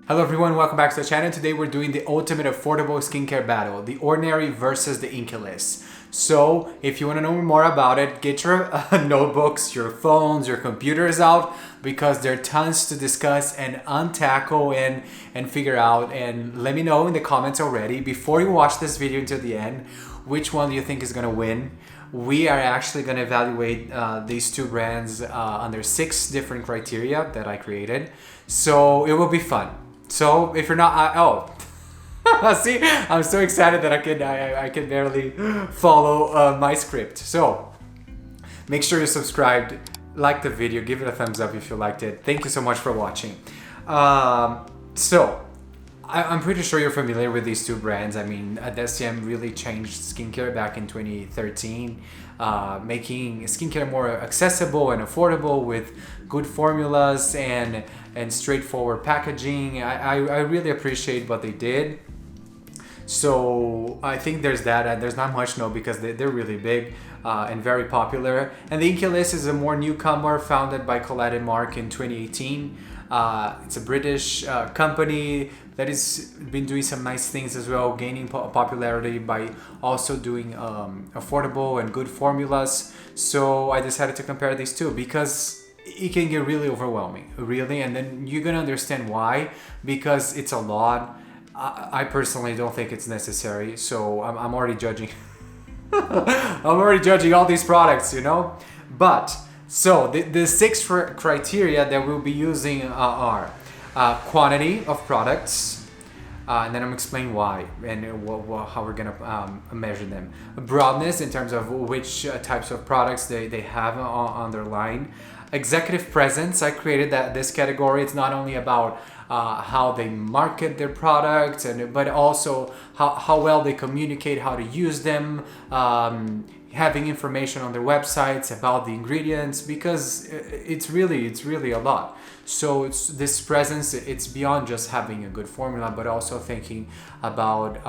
Hello everyone, welcome back to the channel. Today we're doing the ultimate affordable skincare battle, the Ordinary versus the Inkey. So if you want to know more about it, get your notebooks, your phones, your computers out, because there are tons to discuss and untackle and figure out. And let me know in the comments already, before you watch this video until the end, which one do you think is going to win. We are actually going to evaluate these two brands under 6 different criteria that I created. So it will be fun. So if you're not, see, I'm so excited that I can barely follow my script. So make sure you're subscribed, like the video, give it a thumbs up if you liked it. Thank you so much for watching. I'm pretty sure you're familiar with these two brands. I mean, DSM really changed skincare back in 2013, making skincare more accessible and affordable with good formulas and straightforward packaging. I really appreciate what they did. So I think there's that, and there's not much because they're really big and very popular. And the Inkey is a more newcomer, founded by Colette and Mark in 2018. It's a British company that has been doing some nice things as well, gaining popularity by also doing affordable and good formulas. So I decided to compare these two because it can get really overwhelming, really, and then you're gonna understand why, because it's a lot. I personally don't think it's necessary, so I'm already judging. I'm already judging all these products, you know. But so the 6 criteria that we'll be using are quantity of products, and then I'm explaining why and how we're gonna measure them. Broadness, in terms of which types of products they have on their line. Executive presence, I created this category. It's not only about how they market their products, but also how well they communicate how to use them, having information on their websites about the ingredients, because it's really a lot. So it's this presence, it's beyond just having a good formula, but also thinking about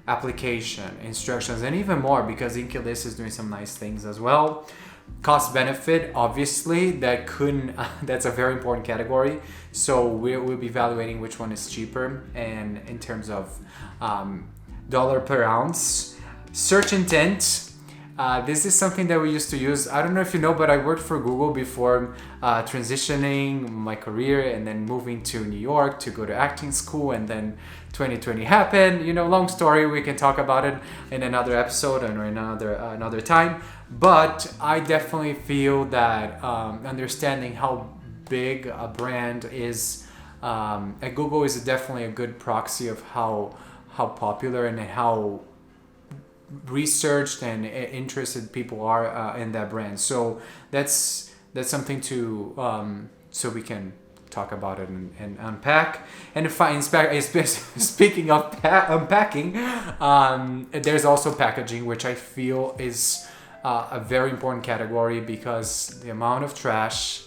application, instructions, and even more, because Inkey is doing some nice things as well. Cost benefit, obviously, that's a very important category. So we'll be evaluating which one is cheaper, and in terms of dollar per ounce. Search intent, this is something that we used to use. I don't know if you know, but I worked for Google before transitioning my career and then moving to New York to go to acting school, and then 2020 happened. You know, long story, we can talk about it in another episode or another time. But I definitely feel that understanding how big a brand is at Google is definitely a good proxy of how popular and how researched and interested people are in that brand. So that's something to so we can talk about it and unpack. And speaking of unpacking, there's also packaging, which I feel is a very important category, because the amount of trash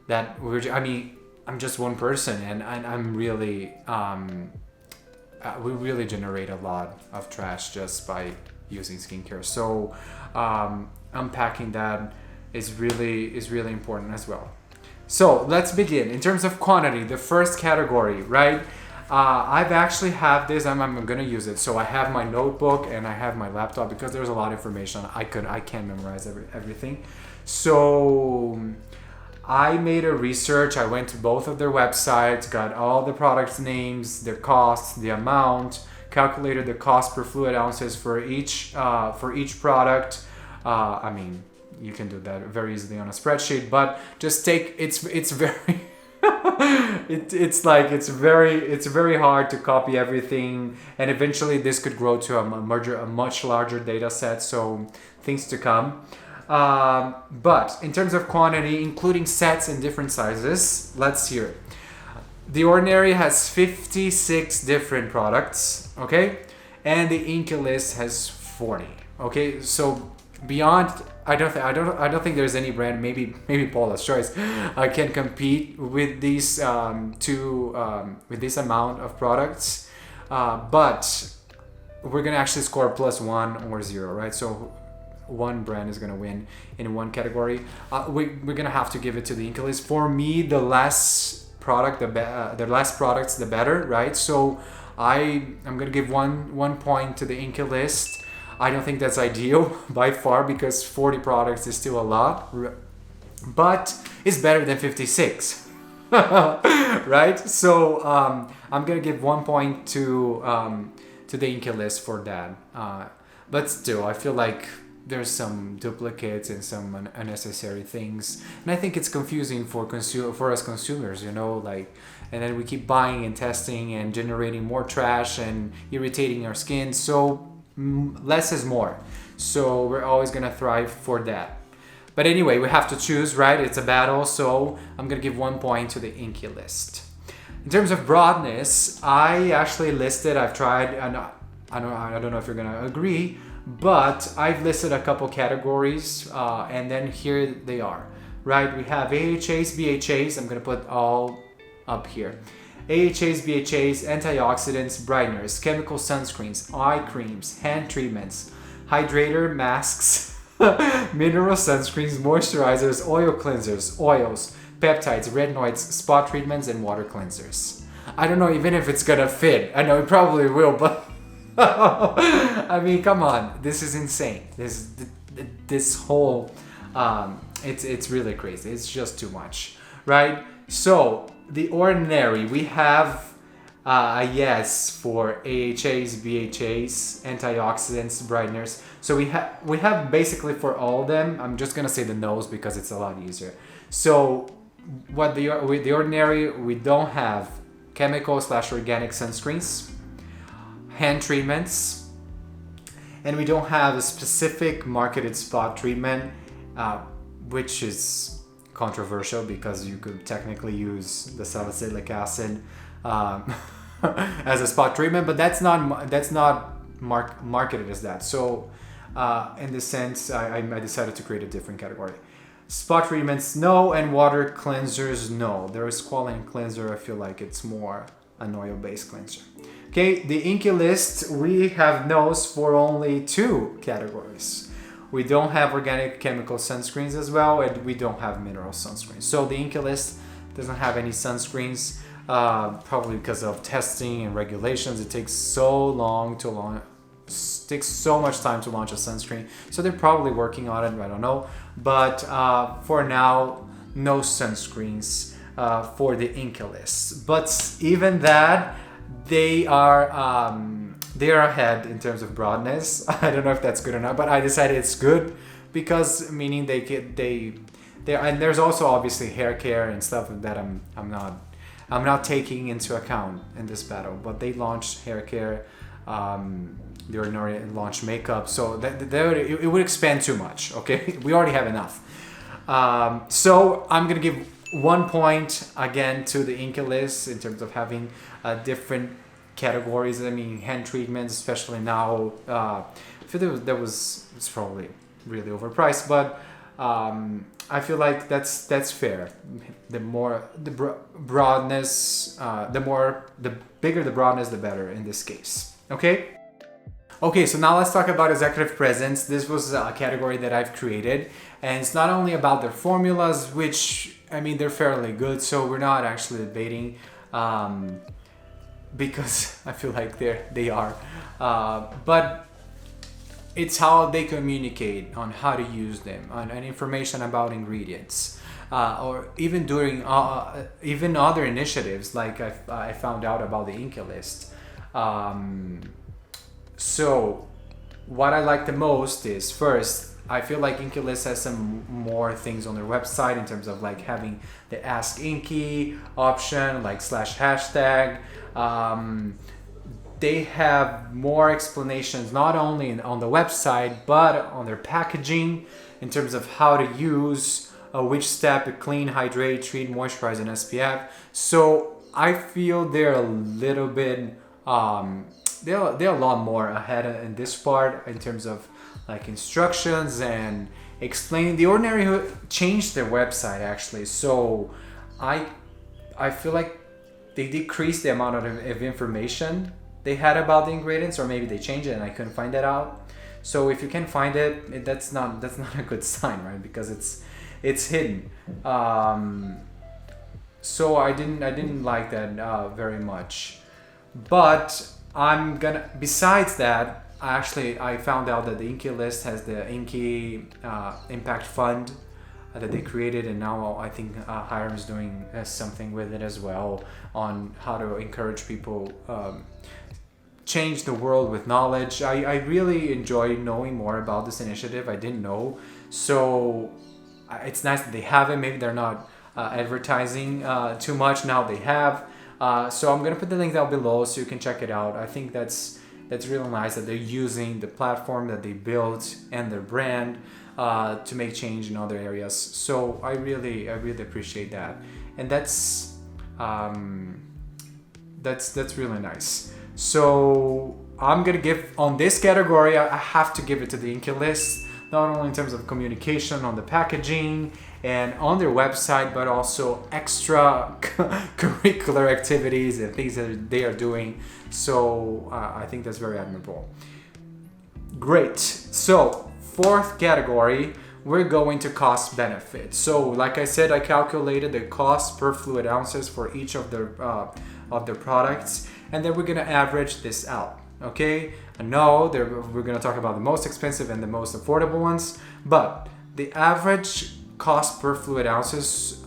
that I'm just one person, and I'm really we really generate a lot of trash just by using skincare. So unpacking that is really important as well. So let's begin. In terms of quantity, the first category, right? I've actually have this, I'm gonna use it. So I have my notebook and I have my laptop, because there's a lot of information. I can't memorize everything. So I made a research. I went to both of their websites, got all the products names, their costs, the amount, calculated the cost per fluid ounces for each product. I mean, you can do that very easily on a spreadsheet, but just take it's very it's very hard to copy everything, and eventually this could grow to a much larger data set. So things to come. But in terms of quantity, including sets in different sizes, let's hear it. The Ordinary has 56 different products, okay, and the Inkey has 40. Okay, so beyond, I don't think there's any brand, maybe Paula's Choice, can compete with these with this amount of products. But we're gonna actually score +1 or 0, right? So one brand is gonna win in one category. We're gonna have to give it to the Inkey. For me, the less product, the less products, the better, right? So I'm gonna give one point to the Inkey list. I don't think that's ideal by far because 40 products is still a lot, but it's better than 56, right? So I'm gonna give 1 point to the Inkey list for that. But still, I feel like there's some duplicates and some unnecessary things, and I think it's confusing for us consumers, like, and then we keep buying and testing and generating more trash and irritating our skin. So less is more. So we're always gonna thrive for that. But anyway, we have to choose, right? It's a battle, so I'm gonna give 1 point to the Inkey list. In terms of broadness, I actually listed, I've tried, and I don't know if you're gonna agree, but I've listed a couple categories, and then here they are, right? We have AHAs, BHAs, I'm gonna put all up here. AHAs, BHAs, antioxidants, brighteners, chemical sunscreens, eye creams, hand treatments, hydrator, masks, mineral sunscreens, moisturizers, oil cleansers, oils, peptides, retinoids, spot treatments, and water cleansers. I don't know even if it's gonna fit. I know it probably will, but I mean, come on, this is insane. This whole it's really crazy. It's just too much, right? So the ordinary, we have a yes for AHAs, BHAs, antioxidants, brighteners. So we have basically for all of them. I'm just gonna say the no's because it's a lot easier. So with the ordinary, we don't have chemical/organic sunscreens, hand treatments, and we don't have a specific marketed spot treatment, which is controversial because you could technically use the salicylic acid as a spot treatment, but that's not marketed as that. So in this sense, I decided to create a different category. Spot treatments, no, and water cleansers, no. There is squalane cleanser. I feel like it's more an oil-based cleanser. Okay, the Inkey list, we have no's for only 2 categories. We don't have organic chemical sunscreens as well, and we don't have mineral sunscreens. So the Inkey list doesn't have any sunscreens, probably because of testing and regulations. It takes so long to launch. Takes so much time to launch a sunscreen, so they're probably working on it. I don't know, but for now, no sunscreens for the Inkey list. But even that, they are ahead in terms of broadness. I don't know if that's good or not, but I decided it's good because meaning they and there's also obviously hair care and stuff that I'm not taking into account in this battle. But they launched hair care. They already launched makeup, so it would expand too much. Okay, we already have enough. So I'm gonna give 1 point again to the Inkey list in terms of having different categories. I mean, hand treatments, especially now. I feel it's probably really overpriced, but I feel like that's fair. The more the broadness, the bigger the broadness, the better in this case. Okay, so now let's talk about executive presence. This was a category that I've created, and it's not only about their formulas, which, I mean, they're fairly good, so we're not actually debating, because I feel like they are. But it's how they communicate on how to use them, and information about ingredients, or even during even other initiatives, like I found out about the Inkey list. So what I like the most is, first, I feel like Inkey list has some more things on their website in terms of like having the Ask Inkey option, like /hashtag. They have more explanations not only on the website but on their packaging in terms of how to use which step to clean, hydrate, treat, moisturize, and SPF. So I feel they're a little bit they're a lot more ahead in this part in terms of like instructions and explaining. The Ordinary changed their website actually, so I feel like they decreased the amount of information they had about the ingredients, or maybe they changed it and I couldn't find that out. So if you can find it, that's not a good sign, right? Because it's hidden. So I didn't like that very much. But I'm gonna. Besides that, I found out that the Inkey list has the Inkey Impact Fund that they created, and now I think Hiram is doing something with it as well on how to encourage people. Change the world with knowledge. I really enjoy knowing more about this initiative. I didn't know. So it's nice that they have it. Maybe they're not advertising too much. Now they have. So I'm going to put the link down below so you can check it out. I think that's really nice that they're using the platform that they built and their brand to make change in other areas. So I really appreciate that. And that's really nice. So I'm gonna give on this category. I have to give it to the Inkey list, not only in terms of communication on the packaging and on their website, but also extra curricular activities and things that they are doing. So I think that's very admirable. Great. So fourth category, we're going to cost benefit. So like I said, I calculated the cost per fluid ounces for each of their products, and then we're gonna average this out. Okay, I know we're gonna talk about the most expensive and the most affordable ones, but the average cost per fluid ounces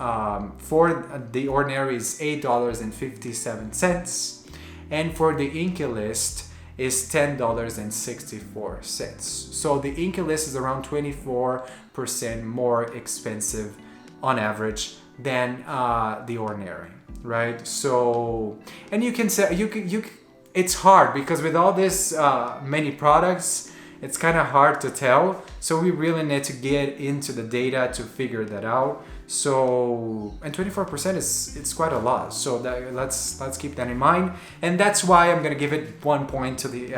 for the ordinary is $8.57, and for the Inkey list is $10.64. So the Inkey list is around 24% more expensive on average than the ordinary, right? So, and you can say it's hard because with all this many products, it's kind of hard to tell. So we really need to get into the data to figure that out. So, and 24% it's quite a lot. So let's keep that in mind. And that's why I'm gonna give it 1 point to the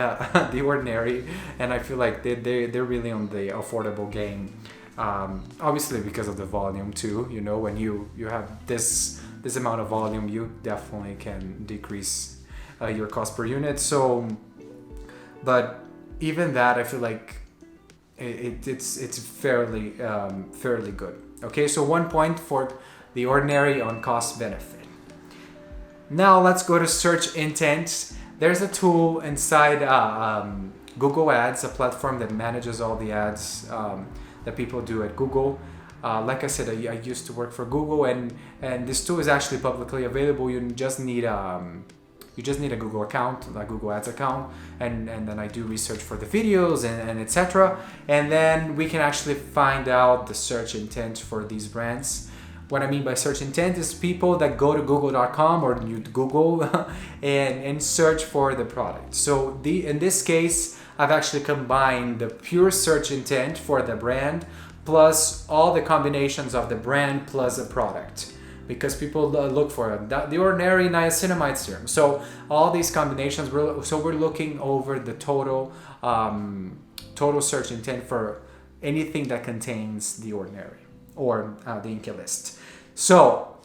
the ordinary. And I feel like they're really on the affordable game. Obviously because of the volume too. You know, when you have this amount of volume, you definitely can decrease your cost per unit. So, but even that, I feel like it's fairly good. Okay, so 1 point for the ordinary on cost benefit. Now let's go to search intent. There's a tool inside Google Ads, a platform that manages all the ads that people do at Google. Like I said, I used to work for Google, and this tool is actually publicly available. You just need a Google account, a Google Ads account, and then I do research for the videos and etc. And then we can actually find out the search intent for these brands. What I mean by search intent is people that go to google.com or you Google and search for the product. So in this case, I've actually combined the pure search intent for the brand plus all the combinations of the brand plus a product, because people look for the ordinary niacinamide serum. So all these combinations, we're looking over the total search intent for anything that contains the ordinary or the Inkey list. So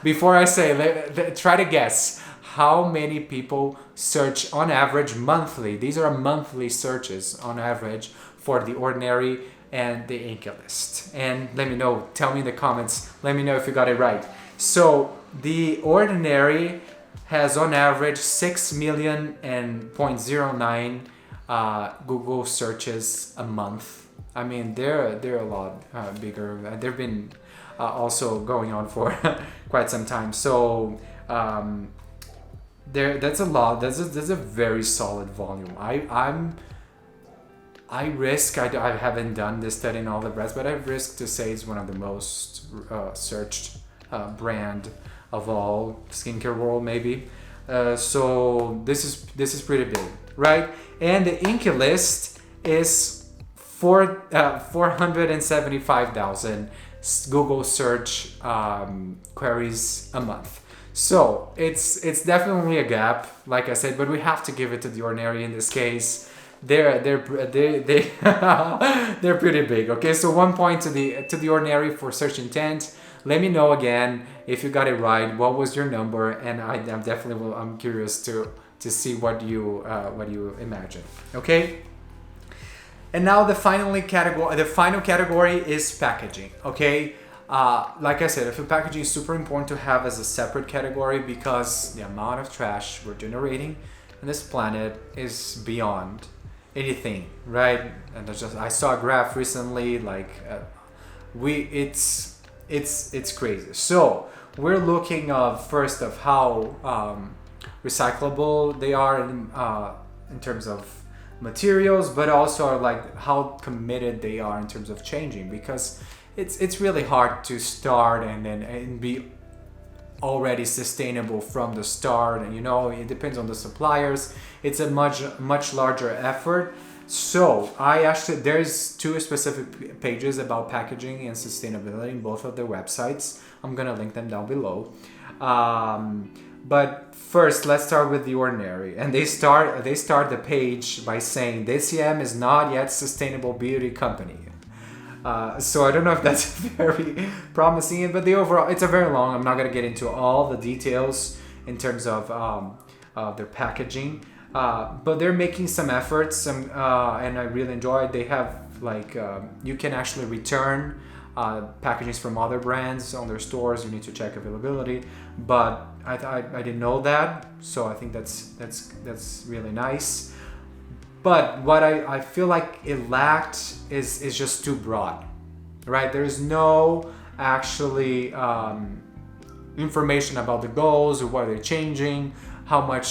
before I say, try to guess how many people search on average monthly. These are monthly searches on average for the ordinary and the Inkey list. And let me know, tell me in the comments, let me know if you got it right. So the ordinary has on average 6,000,009 Google searches a month. I mean, they're a lot bigger. They've been also going on for quite some time. So that's a lot. That's a very solid volume. I haven't done this study in all the brands, but I risk to say it's one of the most searched brand of all skincare world, maybe. So this is pretty big, right? And the Inkey list is 475,000 Google search queries a month. So it's definitely a gap, like I said, but we have to give it to the ordinary in this case. They're pretty big. Okay, so 1 point to the ordinary for search intent. Let me know again if you got it right. What was your number? And I'm curious to see what you imagine. Okay. And now the final category is packaging. Okay. Like I said, I feel packaging is super important to have as a separate category because the amount of trash we're generating on this planet is beyond anything, right? And I saw a graph recently, like it's crazy. So we're looking first of how recyclable they are in terms of materials, but also like how committed they are in terms of changing, because it's really hard to start and be already sustainable from the start. And it depends on the suppliers. It's a much larger effort. So there's 2 specific pages about packaging and sustainability in both of their websites. I'm gonna link them down below. But first, let's start with The Ordinary. And they start the page by saying, "DCM is not yet sustainable beauty company." So I don't know if that's very promising, but it's a very long. I'm not gonna get into all the details in terms of their packaging, but they're making some efforts, and I really enjoy it. They have you can actually return packagings from other brands on their stores. You need to check availability, but I didn't know that, so I think that's really nice. But what I feel like it lacked is just too broad, right? There's no actually information about the goals or what they're changing, which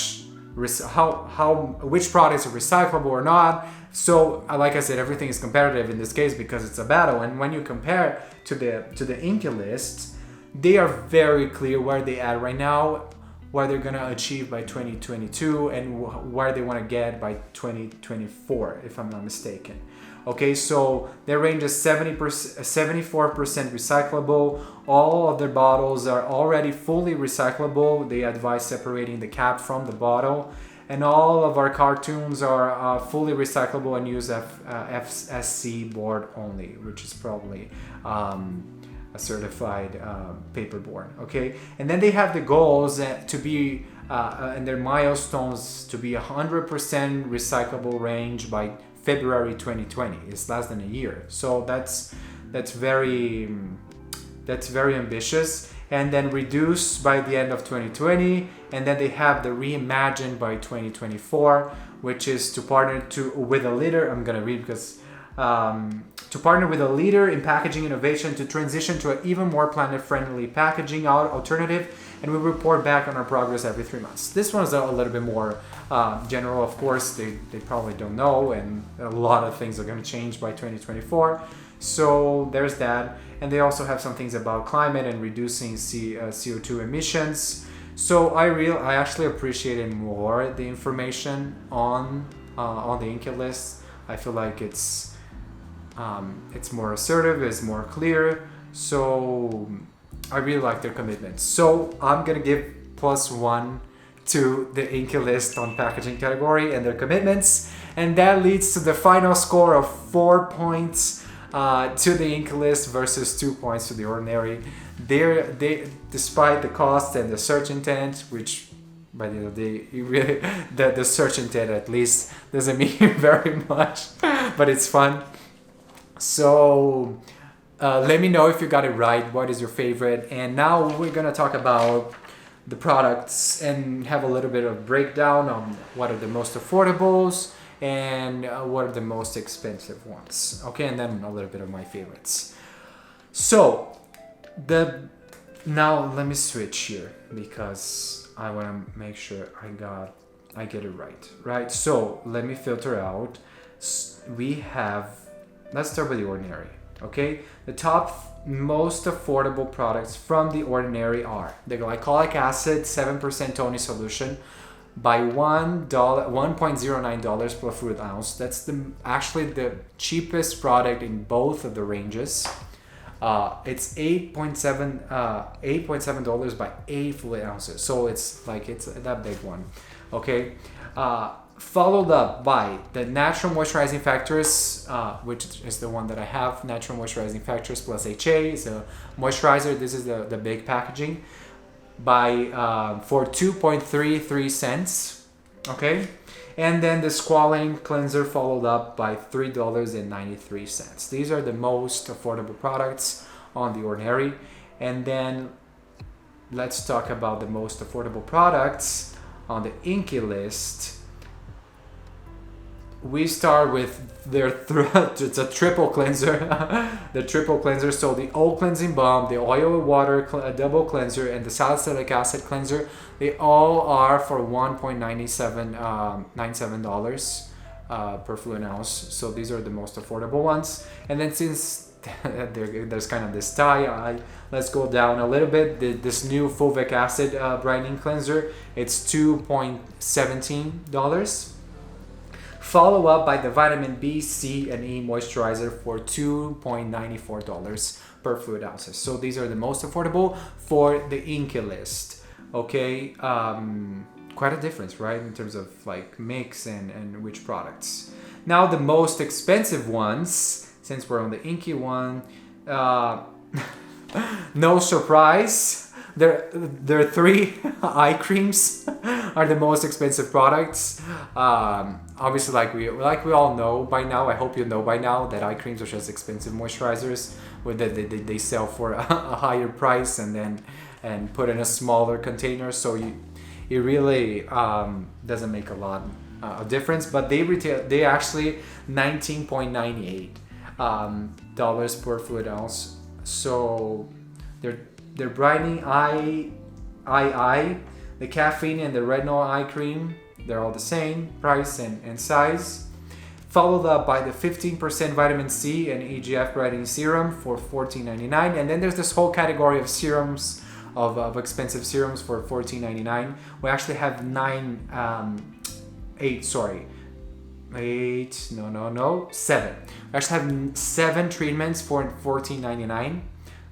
products are recyclable or not. So like I said, everything is competitive in this case because it's a battle. And when you compare to the Inkey list, they are very clear where they at right now, what they're gonna achieve by 2022, and where they want to get by 2024, if I'm not mistaken. Okay, so their range is 74% recyclable. All of their bottles are already fully recyclable. They advise separating the cap from the bottle. And all of our cartoons are fully recyclable and use FSC board only, which is probably a certified paperboard. Okay, and then they have the goals to be and their milestones to be 100% recyclable range by February 2020. It's less than a year, so that's very ambitious. And then reduce by the end of 2020, and then they have the reimagined by 2024, which is to partner with a leader. I'm gonna read because to partner with a leader in packaging innovation to transition to an even more planet-friendly packaging alternative, and we report back on our progress every 3 months. This one is a little bit more general. Of course, they probably don't know, and a lot of things are going to change by 2024. So there's that. And they also have some things about climate and reducing CO2 emissions. So I actually appreciated more the information on the Inkey list. I feel like it's more assertive, it's more clear. So I really like their commitment. So I'm gonna give +1 to the Inkey list on packaging category and their commitments, and that leads to the final score of 4 points to the Inkey list versus 2 points to The Ordinary. They despite the cost and the search intent, which by the end of the day, the search intent at least doesn't mean very much, but it's fun. So let me know if you got it right. What is your favorite? And now we're gonna talk about the products and have a little bit of breakdown on what are the most affordables and what are the most expensive ones. Okay, and then a little bit of my favorites. So now let me switch here because I want to make sure I get it right. So let me filter out. Let's start with The Ordinary. Okay, the top most affordable products from The Ordinary are the glycolic acid 7% Tony solution by $1.09 per fluid ounce. That's actually the cheapest product in both of the ranges. It's $8.7 by 8 fluid ounces, so it's that big one. Okay, followed up by the natural moisturizing factors, which is the one that I have. Natural moisturizing factors plus HA is a moisturizer. This is the big packaging for 2.33 cents. Okay, and then the squalane cleanser followed up by $3.93. These are the most affordable products on The Ordinary. And then let's talk about the most affordable products on the Inkey list. We start with their it's a triple cleanser. The triple cleanser. So the oil cleansing balm, the oil with water double cleanser, and the salicylic acid cleanser. They all are for $1.97 per fluid ounce. So these are the most affordable ones. And then since there's kind of this tie, let's go down a little bit. This new fulvic acid brightening cleanser, it's $2.17. Follow up by the vitamin B, C, and E moisturizer for $2.94 per fluid ounces. So these are the most affordable for the Inkey list. Okay, quite a difference, right, in terms of like mix and which products. Now the most expensive ones, since we're on the Inkey one, no surprise. Their three eye creams are the most expensive products. Obviously, like we all know by now. I hope you know by now that eye creams are just expensive moisturizers, where they sell for a higher price and put in a smaller container. So it really doesn't make a lot of difference. But they actually $19.98 dollars per fluid ounce. So they're brightening eye, the caffeine and the retinol eye cream, they're all the same price and size. Followed up by the 15% vitamin C and EGF brightening serum for $14.99. And then there's this whole category of serums, of expensive serums for $14.99. We actually have seven. We actually have 7 treatments for $14.99.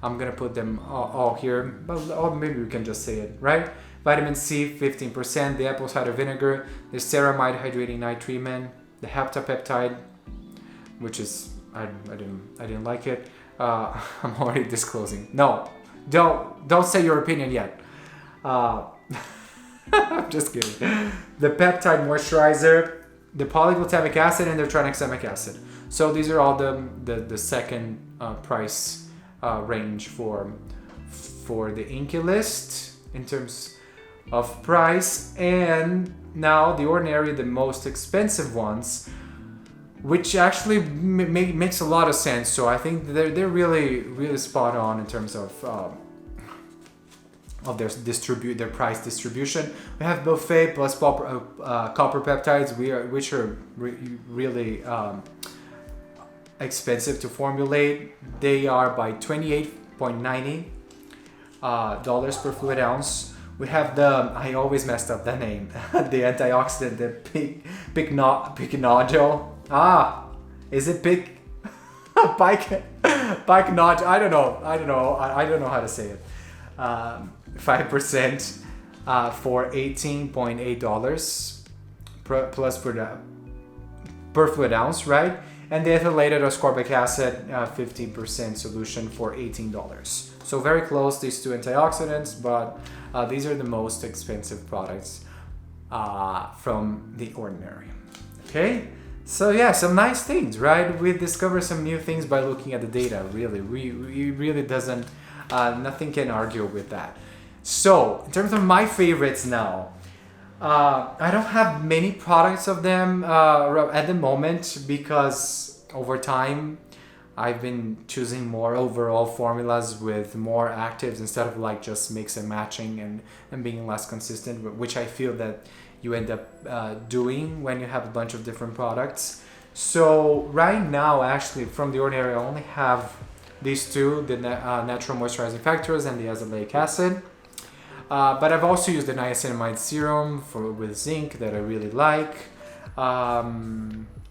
I'm gonna put them all here, but or maybe we can just say it, right? Vitamin C, 15%, the apple cider vinegar, the ceramide hydrating night treatment, the heptapeptide, which is I didn't like it. I'm already disclosing. No, don't say your opinion yet. I'm just kidding. The peptide moisturizer, the polyglutamic acid, and the tranexamic acid. So these are all the second price range for the Inkey list in terms of price. And now The Ordinary, the most expensive ones, which actually makes a lot of sense. So I think they're really spot on in terms of their price distribution. We have Buffet plus copper peptides, which are really expensive to formulate. They are by $28.90 dollars per fluid ounce. We have I always messed up the name, the antioxidant, the Pycnogel. Is it Pycnogel? I don't know how to say it. 5% for $18.8 plus per fluid ounce, right? And the ethylated ascorbic acid, 15% solution for $18. So very close, these two antioxidants, but these are the most expensive products from The Ordinary. Okay, so yeah, some nice things, right? We discover some new things by looking at the data. Really, we really doesn't, nothing can argue with that. So in terms of my favorites now, I don't have many products of them at the moment, because over time I've been choosing more overall formulas with more actives instead of like just mix and matching and being less consistent, which I feel that you end up doing when you have a bunch of different products. So right now, actually, from The Ordinary, I only have these two, the natural moisturizing factors and the azelaic acid. But I've also used the niacinamide serum with zinc that I really like.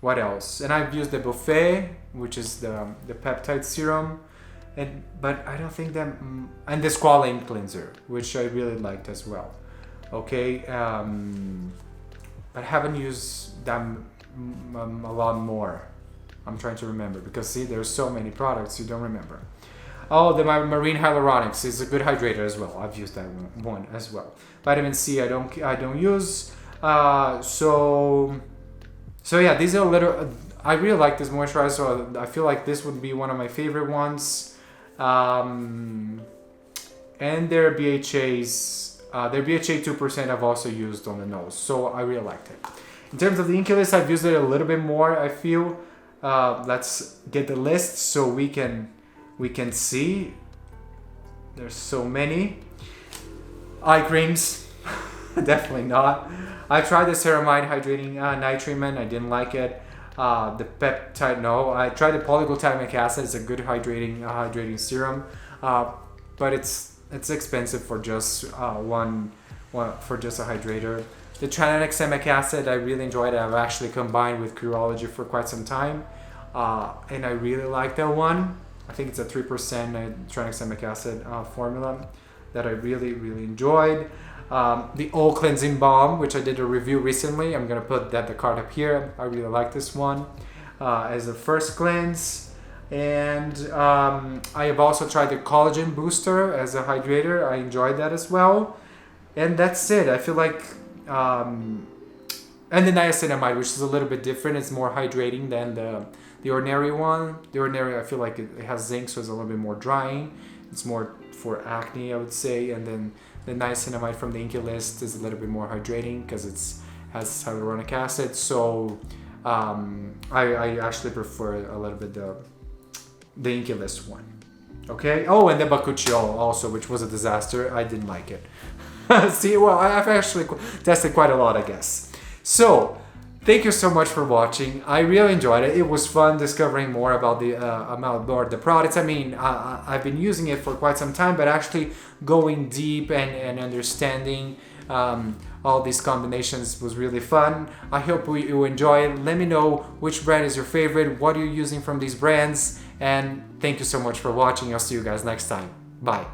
What else? And I've used the Buffet, which is the peptide serum, but I don't think that, and the squalane cleanser, which I really liked as well. Okay, but I haven't used them a lot more. I'm trying to remember, because see, there's so many products you don't remember. Oh, the marine hyaluronics is a good hydrator as well. I've used that one as well. Vitamin C I don't use. So yeah, these are I really like this moisturizer. So I feel like this would be one of my favorite ones. And their BHA 2% I've also used on the nose, so I really liked it. In terms of the Inkey list, I've used it a little bit more, I feel. Let's get the list so we can see. There's so many. Eye creams, definitely not. I tried the ceramide hydrating night treatment. I didn't like it. The peptide, no. I tried the polyglutamic acid. It's a good hydrating serum, but it's expensive for just one for just a hydrator. The tranexamic acid, I really enjoyed it. I've actually combined with Curology for quite some time, and I really like that one. I think it's a 3% tranexamic acid formula that I really enjoyed. The All Cleansing Balm, which I did a review recently. I'm gonna put the card up here. I really like this one as a first cleanse. And I have also tried the Collagen Booster as a hydrator. I enjoyed that as well. And that's it. I feel like, and the niacinamide, which is a little bit different. It's more hydrating than the ordinary one. The ordinary, I feel like it has zinc, so it's a little bit more drying. It's more for acne, I would say. And then the niacinamide from the Inkey list is a little bit more hydrating because it has hyaluronic acid. So I actually prefer a little bit the Inkey list one. Okay. Oh, and the Bakuchiol also, which was a disaster. I didn't like it. See, well, I've actually tested quite a lot, I guess. So thank you so much for watching. I really enjoyed it. It was fun discovering more about the products. I mean, I've been using it for quite some time, but actually going deep and understanding all these combinations was really fun. I hope you enjoy it. Let me know which brand is your favorite, what are you using from these brands, and thank you so much for watching. I'll see you guys next time. Bye.